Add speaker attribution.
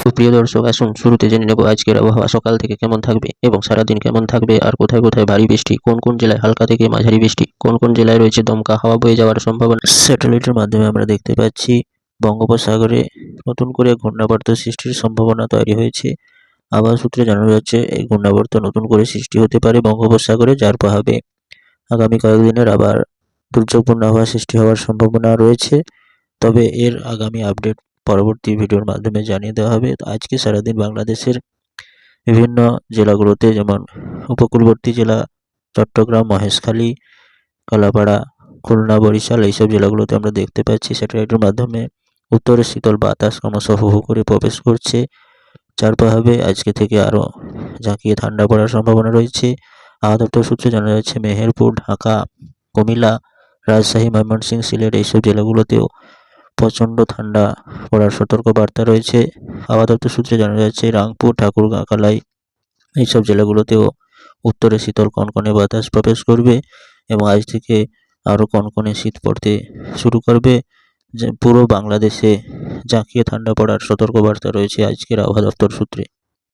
Speaker 1: তো প্রিয় দর্শক, আসুন শুরুতে জেনে নেব আজকের আবহাওয়া সকাল থেকে কেমন থাকবে এবং সারাদিন কেমন থাকবে, আর কোথায় কোথায় ভারী বৃষ্টি, কোন কোন জেলায় হালকা থেকে মাঝারি বৃষ্টি, কোন কোন জেলায় রয়েছে দমকা হাওয়া বয়ে যাওয়ার সম্ভাবনা। স্যাটেলাইটের মাধ্যমে আমরা দেখতে পাচ্ছি বঙ্গোপসাগরে নতুন করে ঘূর্ণাবর্ত সৃষ্টির সম্ভাবনা তৈরি হয়েছে। আবহাওয়া সূত্রে জানানো যাচ্ছে এই ঘূর্ণাবর্ত নতুন করে সৃষ্টি হতে পারে বঙ্গোপসাগরে, যার প্রভাবে আগামী কয়েকদিনের আবার দুর্যোগপূর্ণ আবহাওয়া সৃষ্টি হওয়ার সম্ভাবনা রয়েছে। তবে এর আগামী আপডেট পরবর্তী ভিডিওর মাধ্যমে জানিয়ে দেওয়া হবে। আজকে সারাদিন বাংলাদেশের বিভিন্ন জেলাগুলোতে, যেমন উপকূলবর্তী জেলা চট্টগ্রাম, মহেশখালী, কলাপাড়া, খুলনা, বরিশাল, এইসব জেলাগুলোতে আমরা দেখতে পাচ্ছি স্যাটেলাইটের মাধ্যমে উত্তরে শীতল বাতাস ক্রমশ হু হু করে প্রবেশ করছে, যার প্রভাবে আজকে থেকে আরও ঝাঁকিয়ে ঠান্ডা পড়ার সম্ভাবনা রয়েছে। আবহাওয়া দপ্তর সূত্রে জানা যাচ্ছে মেহেরপুর, ঢাকা, কুমিল্লা, রাজশাহী, ময়মনসিংহ, সিলেট এইসব জেলাগুলোতেও প্রচণ্ড ঠান্ডা পড়ার সতর্কবার্তা রয়েছে। আবহাওয়া দপ্তর সূত্রে জানা যাচ্ছে রাংপুর, ঠাকুরগাঁ, কালাই এইসব জেলাগুলোতেও উত্তরে শীতল কনকনে বাতাস প্রবেশ করবে এবং আজ থেকে আরও কনকনে শীত পড়তে শুরু করবে। যে পুরো বাংলাদেশে ঝাঁকিয়ে ঠান্ডা পড়ার সতর্কবার্তা রয়েছে আজকের আবহাওয়া দপ্তর সূত্রে।